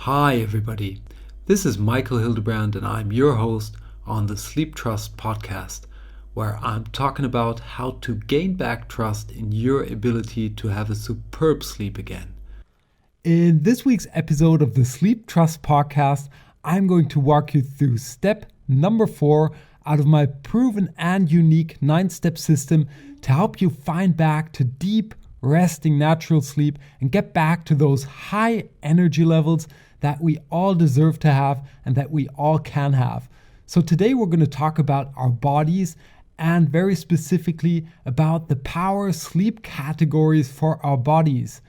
Hi everybody, this is Michael Hildebrand and I'm your host on the Sleeptrust podcast, where I'm talking about how to gain back trust in your ability to have a superb sleep again. In this week's episode of the Sleeptrust podcast, I'm going to walk you through step number 4 out of my proven and unique 9-step system to help you find back to deep, resting, natural sleep and get back to those high energy levels that we all deserve to have and that we all can have. So today we're going to talk about our bodies and very specifically about the power sleep categories for our bodies.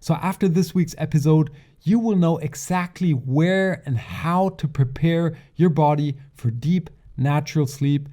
So after this week's episode, you will know exactly where and how to prepare your body for deep, natural sleep.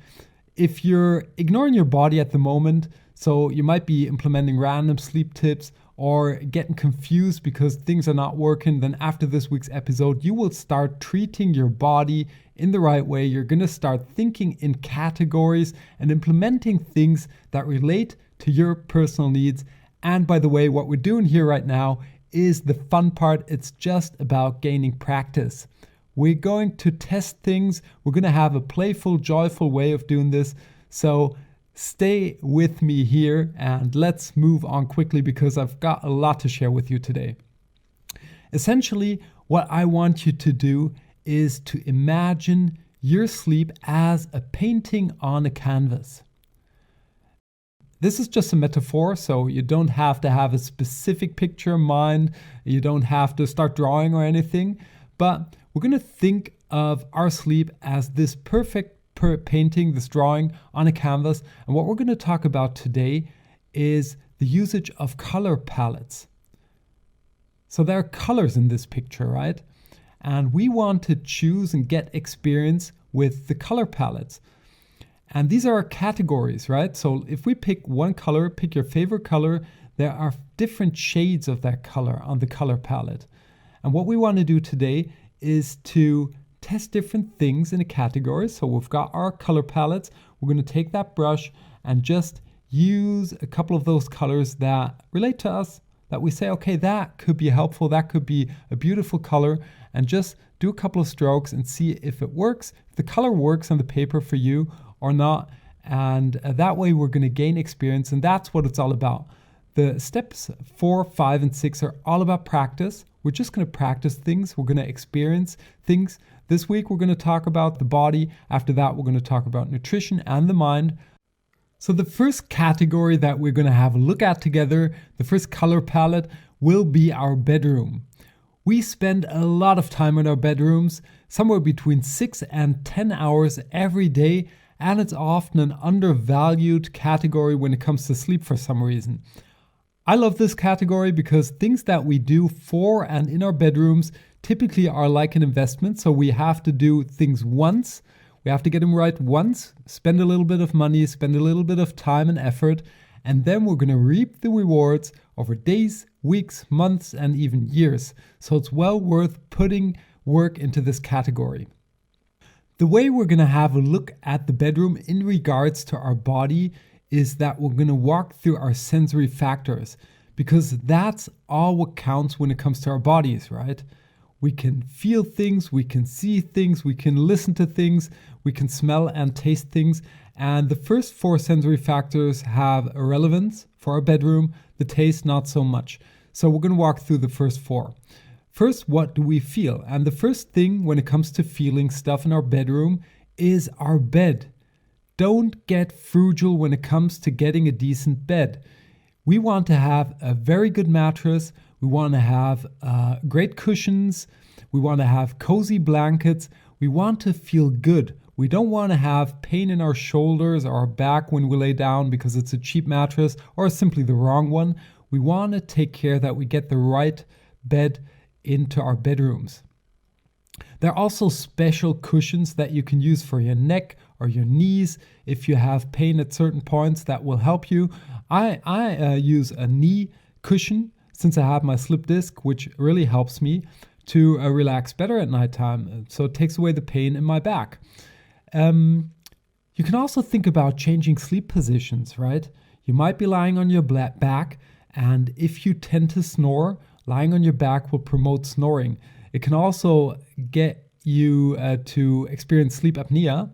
If you're ignoring your body at the moment, so you might be implementing random sleep tips or getting confused because things are not working, then after this week's episode, you will start treating your body in the right way. You're going to start thinking in categories and implementing things that relate to your personal needs. And by the way, what we're doing here right now is the fun part. It's just about gaining practice. We're going to test things. We're going to have a playful, joyful way of doing this. So stay with me here and let's move on quickly because I've got a lot to share with you today. Essentially, what I want you to do is to imagine your sleep as a painting on a canvas. This is just a metaphor, so you don't have to have a specific picture in mind. You don't have to start drawing or anything, but we're going to think of our sleep as this perfect painting, this drawing on a canvas. And what we're going to talk about today is the usage of color palettes. So there are colors in this picture, right? And we want to choose and get experience with the color palettes. And these are our categories, right? So if we pick one color, pick your favorite color, there are different shades of that color on the color palette. And what we want to do today is to test different things in a category. So we've got our color palettes. We're going to take that brush and just use a couple of those colors that relate to us, that we say, okay, that could be helpful, that could be a beautiful color, and just do a couple of strokes and see if it works, if the color works on the paper for you or not. And that way we're going to gain experience, and that's what it's all about. The steps 4, 5, and 6 are all about practice. We're just going to practice things. We're going to experience things. This week, we're going to talk about the body. After that, we're going to talk about nutrition and the mind. So the first category that we're going to have a look at together, the first color palette, will be our bedroom. We spend a lot of time in our bedrooms, somewhere between 6 and 10 hours every day, and it's often an undervalued category when it comes to sleep for some reason. I love this category because things that we do for and in our bedrooms typically are like an investment. So we have to do things once. We have to get them right once, spend a little bit of money, spend a little bit of time and effort, and then we're going to reap the rewards over days, weeks, months, and even years. So it's well worth putting work into this category. The way we're going to have a look at the bedroom in regards to our body is that we're going to walk through our sensory factors, because that's all what counts when it comes to our bodies, right? We can feel things, we can see things, we can listen to things, we can smell and taste things. And the first 4 sensory factors have a relevance for our bedroom, the taste not so much. So we're going to walk through the first 4. First, what do we feel? And the first thing when it comes to feeling stuff in our bedroom is our bed. Don't get frugal when it comes to getting a decent bed. We want to have a very good mattress. We want to have great cushions. We want to have cozy blankets. We want to feel good. We don't want to have pain in our shoulders or our back when we lay down because it's a cheap mattress or simply the wrong one. We want to take care that we get the right bed into our bedrooms. There are also special cushions that you can use for your neck or your knees if you have pain at certain points. That will help you. I use a knee cushion since I have my slip disc, which really helps me to relax better at nighttime. So it takes away the pain in my back. You can also think about changing sleep positions, right? You might be lying on your back, and if you tend to snore, lying on your back will promote snoring. It can also get you to experience sleep apnea.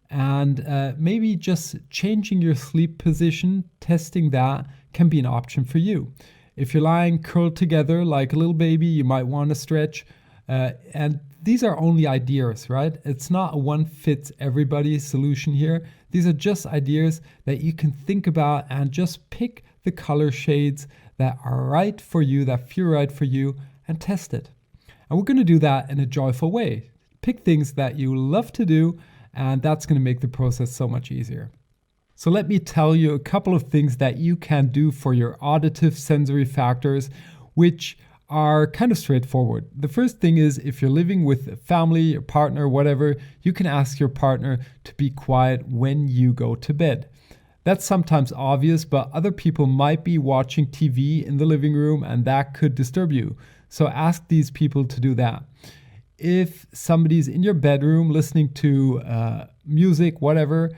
And maybe just changing your sleep position, testing that can be an option for you. If you're lying curled together like a little baby, you might want to stretch. And these are only ideas, right? It's not a one fits everybody solution here. These are just ideas that you can think about and just pick the color shades that are right for you, that feel right for you, and test it. And we're going to do that in a joyful way. Pick things that you love to do, and that's going to make the process so much easier. So let me tell you a couple of things that you can do for your auditive sensory factors, which are kind of straightforward. The first thing is, if you're living with a family, your partner, whatever, you can ask your partner to be quiet when you go to bed. That's sometimes obvious, but other people might be watching TV in the living room and that could disturb you. So ask these people to do that. If somebody's in your bedroom listening to music, whatever,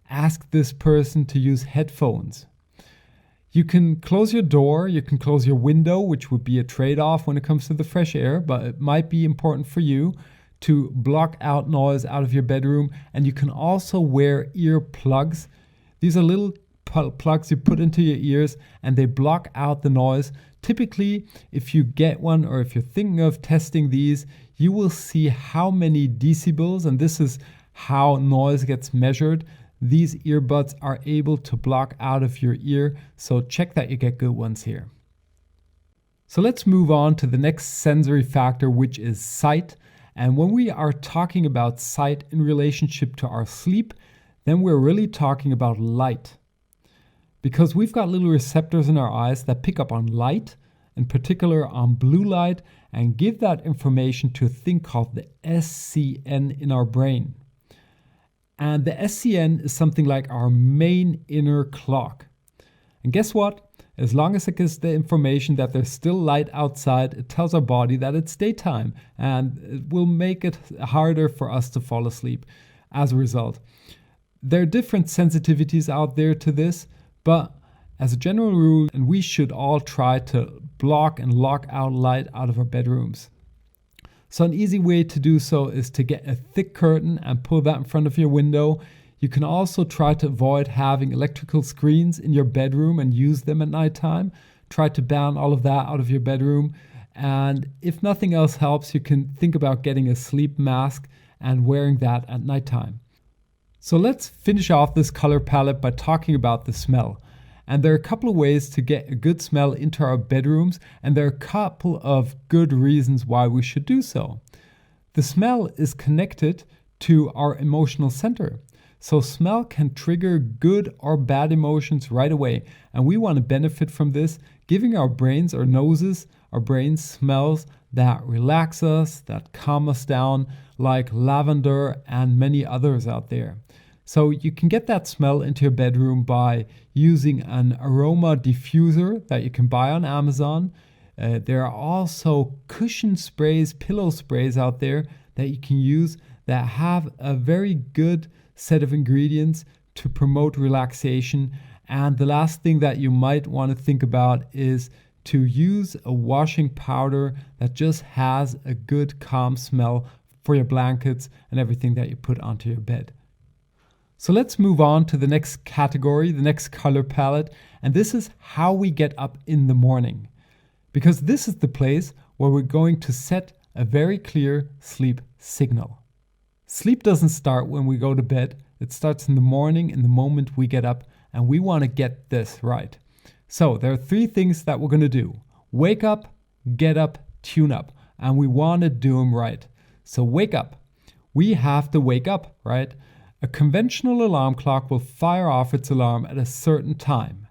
ask this person to use headphones. You can close your door, you can close your window, which would be a trade-off when it comes to the fresh air, but it might be important for you to block out noise out of your bedroom. And you can also wear ear plugs. These are little plugs you put into your ears and they block out the noise. Typically, if you get one or if you're thinking of testing these, you will see how many decibels, and this is how noise gets measured. These earbuds are able to block out of your ear, so check that you get good ones here. So let's move on to the next sensory factor, which is sight. And when we are talking about sight in relationship to our sleep, then we're really talking about light. Because we've got little receptors in our eyes that pick up on light, in particular on blue light, and give that information to a thing called the SCN in our brain. And the SCN is something like our main inner clock. And guess what? As long as it gives the information that there's still light outside, it tells our body that it's daytime, and it will make it harder for us to fall asleep as a result. There are different sensitivities out there to this, but as a general rule, and we should all try to block and lock out light out of our bedrooms. So an easy way to do so is to get a thick curtain and pull that in front of your window. You can also try to avoid having electrical screens in your bedroom and use them at nighttime. Try to ban all of that out of your bedroom. And if nothing else helps, you can think about getting a sleep mask and wearing that at nighttime. So let's finish off this color palette by talking about the smell. And there are a couple of ways to get a good smell into our bedrooms, and there are a couple of good reasons why we should do so. The smell is connected to our emotional center. So smell can trigger good or bad emotions right away, and we want to benefit from this, giving our brains or noses, our brains smells that relax us, that calm us down, like lavender and many others out there. So you can get that smell into your bedroom by using an aroma diffuser that you can buy on Amazon. There are also cushion sprays, pillow sprays out there that you can use that have a very good set of ingredients to promote relaxation. And the last thing that you might want to think about is to use a washing powder that just has a good calm smell for your blankets and everything that you put onto your bed. So let's move on to the next category, the next color palette, and this is how we get up in the morning. Because this is the place where we're going to set a very clear sleep signal. Sleep doesn't start when we go to bed, it starts in the morning, in the moment we get up, and we want to get this right. So there are 3 things that we're going to do. Wake up, get up, tune up, and we want to do them right. So wake up. We have to wake up, right? A conventional alarm clock will fire off its alarm at a certain time.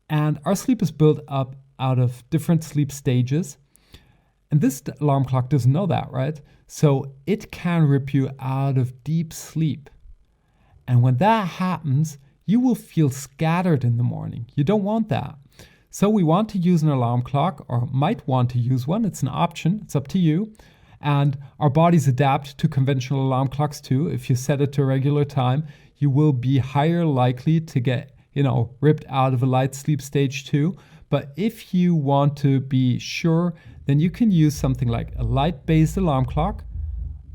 And our sleep is built up out of different sleep stages. And this alarm clock doesn't know that, right? So it can rip you out of deep sleep. And when that happens, you will feel scattered in the morning. You don't want that. So we want to use an alarm clock, or might want to use one. It's an option. It's up to you. And our bodies adapt to conventional alarm clocks too. If you set it to a regular time, you will be higher likely to get, ripped out of a light sleep stage 2. But if you want to be sure, then you can use something like a light-based alarm clock.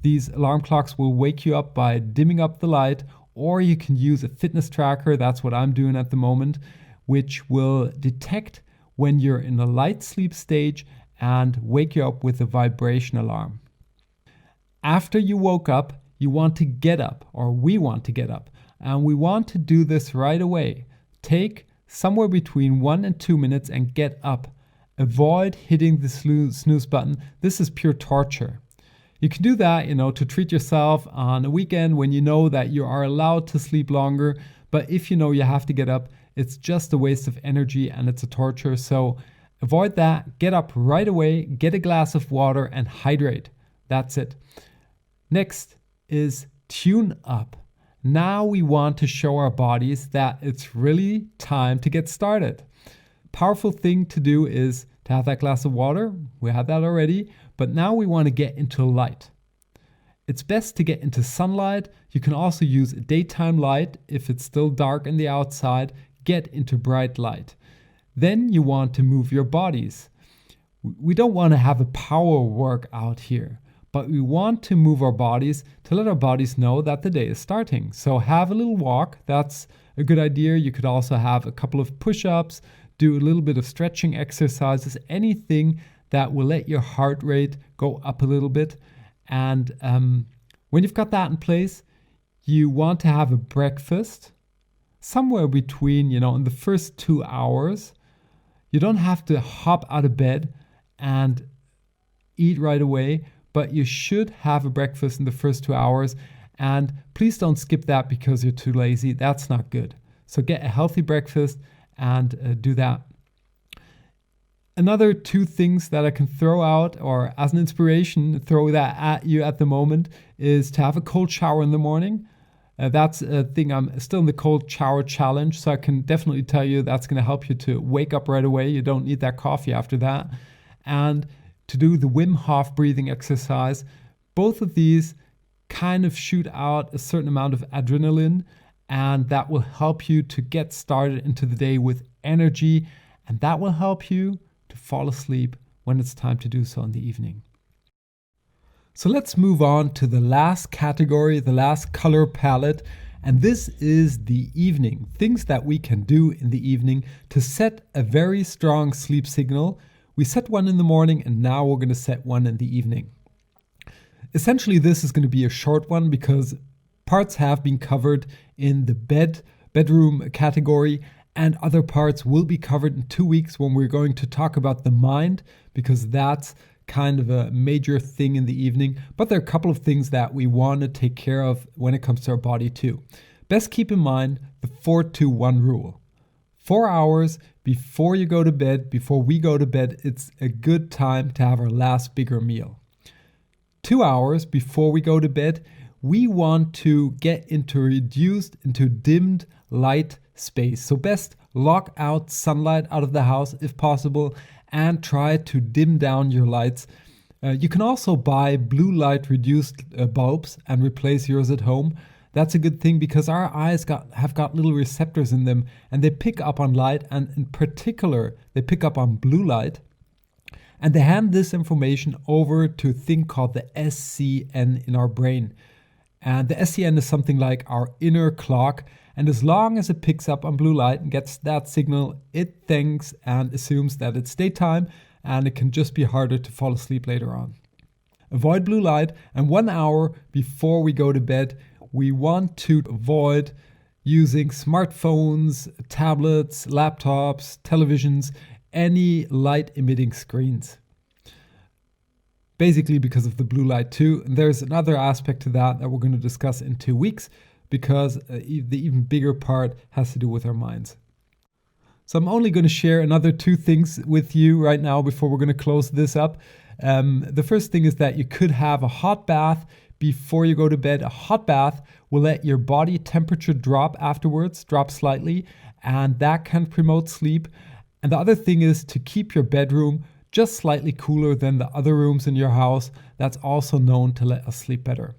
These alarm clocks will wake you up by dimming up the light, or you can use a fitness tracker, that's what I'm doing at the moment, which will detect when you're in a light sleep stage and wake you up with a vibration alarm. After you woke up, you want to get up, or we want to get up, and we want to do this right away. Take somewhere between 1 and 2 minutes and get up. Avoid hitting the snooze button. This is pure torture. You can do that, to treat yourself on a weekend when you know that you are allowed to sleep longer. But if you know you have to get up, it's just a waste of energy and it's a torture. So avoid that. Get up right away, get a glass of water and hydrate. That's it. Next is tune up. Now we want to show our bodies that it's really time to get started. Powerful thing to do is to have that glass of water. We had that already, but now we want to get into light. It's best to get into sunlight. You can also use daytime light if it's still dark in the outside. Get into bright light. Then you want to move your bodies. We don't want to have a power workout here, but we want to move our bodies to let our bodies know that the day is starting. So have a little walk. That's a good idea. You could also have a couple of push-ups, do a little bit of stretching exercises, anything that will let your heart rate go up a little bit. And when you've got that in place, you want to have a breakfast somewhere between, in the first 2 hours. You don't have to hop out of bed and eat right away, but you should have a breakfast in the first 2 hours. And please don't skip that because you're too lazy. That's not good. So get a healthy breakfast and do that. Another 2 things that I can throw out, or as an inspiration, throw that at you at the moment, is to have a cold shower in the morning. That's a thing. I'm still in the cold shower challenge, so I can definitely tell you that's going to help you to wake up right away. You don't need that coffee after that. And to do the Wim Hof breathing exercise. Both of these kind of shoot out a certain amount of adrenaline, and that will help you to get started into the day with energy, and that will help you to fall asleep when it's time to do so in the evening. So let's move on to the last category, the last color palette, and this is the evening. Things that we can do in the evening to set a very strong sleep signal. We set one in the morning, and now we're going to set one in the evening. Essentially, this is going to be a short one because parts have been covered in the bedroom category, and other parts will be covered in 2 weeks when we're going to talk about the mind, because that's kind of a major thing in the evening. But there are a couple of things that we want to take care of when it comes to our body too. Best keep in mind the 4-2-1 rule. 4 hours before you go to bed, before we go to bed, it's a good time to have our last bigger meal. 2 hours before we go to bed, we want to get into dimmed light space. So best lock out sunlight out of the house if possible and try to dim down your lights. You can also buy blue light reduced bulbs and replace yours at home. That's a good thing because our eyes have got little receptors in them, and they pick up on light, and in particular, they pick up on blue light. And they hand this information over to a thing called the SCN in our brain. And the SCN is something like our inner clock. And as long as it picks up on blue light and gets that signal, it thinks and assumes that it's daytime, and it can just be harder to fall asleep later on. Avoid blue light, and 1 hour before we go to bed, we want to avoid using smartphones, tablets, laptops, televisions, any light emitting screens. Basically because of the blue light too. And there's another aspect to that we're going to discuss in 2 weeks, because the even bigger part has to do with our minds. So I'm only going to share another 2 things with you right now before we're going to close this up. The first thing is that you could have a hot bath before you go to bed. A hot bath will let your body temperature drop afterwards, drop slightly, and that can promote sleep. And the other thing is to keep your bedroom just slightly cooler than the other rooms in your house. That's also known to let us sleep better.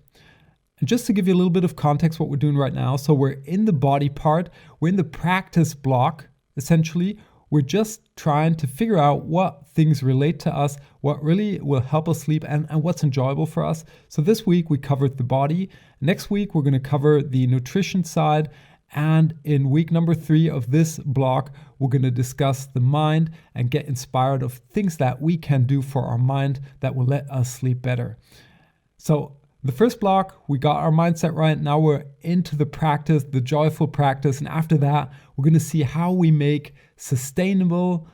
And just to give you a little bit of context what we're doing right now, so we're in the body part, we're in the practice block, essentially, We're just trying to figure out what things relate to us, what really will help us sleep, and what's enjoyable for us. So this week we covered the body. Next week we're going to cover the nutrition side. And in week number 3 of this block, we're going to discuss the mind and get inspired of things that we can do for our mind that will let us sleep better. So the first block, we got our mindset right. Now we're into the practice, the joyful practice. And after that, we're going to see how we make sustainable,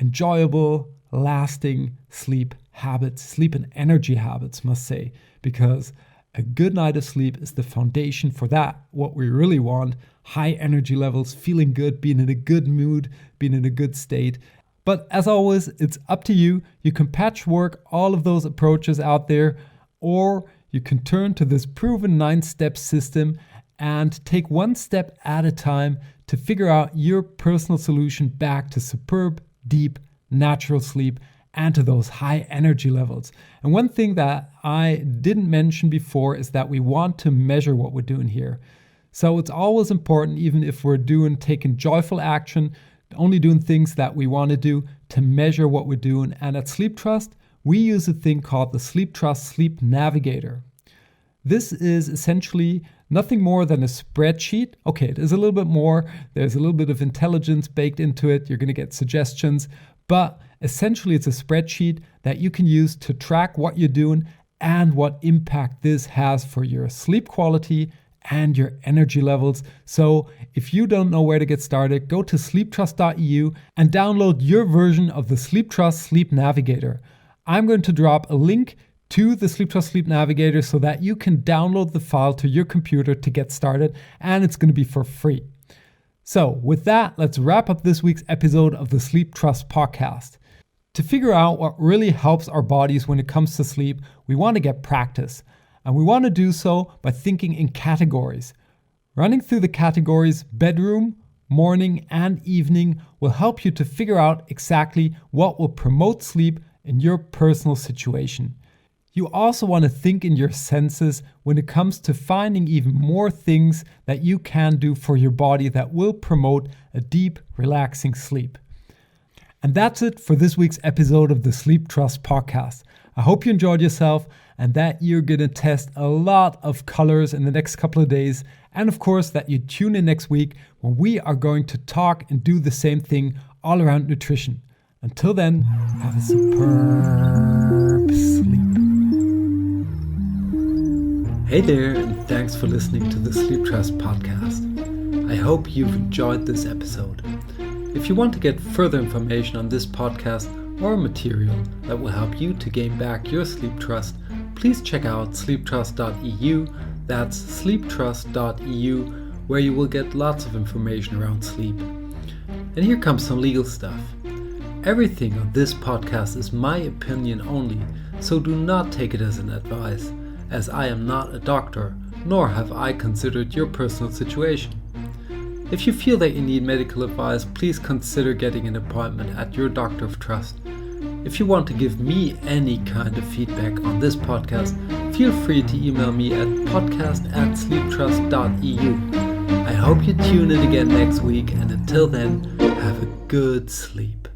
enjoyable, lasting sleep habits, sleep and energy habits, must say, because a good night of sleep is the foundation for that, what we really want: high energy levels, feeling good, being in a good mood, being in a good state. But as always, it's up to you. You can patchwork all of those approaches out there, or you can turn to this proven 9-step system and take one step at a time to figure out your personal solution back to superb, deep, natural sleep and to those high energy levels. And one thing that I didn't mention before is that we want to measure what we're doing here. So it's always important, even if we're taking joyful action, only doing things that we want to do, to measure what we're doing. And at Sleeptrust, we use a thing called the Sleeptrust Sleep Navigator. This is essentially nothing more than a spreadsheet. Okay, there's a little bit more. There's a little bit of intelligence baked into it. You're going to get suggestions. But essentially, it's a spreadsheet that you can use to track what you're doing and what impact this has for your sleep quality and your energy levels. So if you don't know where to get started, go to sleeptrust.eu and download your version of the Sleeptrust Sleep Navigator. I'm going to drop a link to the Sleeptrust Sleep Navigator so that you can download the file to your computer to get started, and it's going to be for free. So with that, let's wrap up this week's episode of the Sleeptrust podcast. To figure out what really helps our bodies when it comes to sleep, we want to get practice. And we want to do so by thinking in categories. Running through the categories bedroom, morning, and evening will help you to figure out exactly what will promote sleep in your personal situation. You also want to think in your senses when it comes to finding even more things that you can do for your body that will promote a deep, relaxing sleep. And that's it for this week's episode of the Sleeptrust podcast. I hope you enjoyed yourself and that you're going to test a lot of colors in the next couple of days. And of course, that you tune in next week when we are going to talk and do the same thing all around nutrition. Until then, have a superb sleep. Hey there, and thanks for listening to the Sleeptrust podcast. I hope you've enjoyed this episode. If you want to get further information on this podcast or material that will help you to gain back your sleep trust, please check out sleeptrust.eu. That's sleeptrust.eu, where you will get lots of information around sleep. And here comes some legal stuff. Everything on this podcast is my opinion only, so do not take it as an advice, as I am not a doctor, nor have I considered your personal situation. If you feel that you need medical advice, please consider getting an appointment at your doctor of trust. If you want to give me any kind of feedback on this podcast, feel free to email me at podcast@sleeptrust.eu. I hope you tune in again next week, and until then, have a good sleep.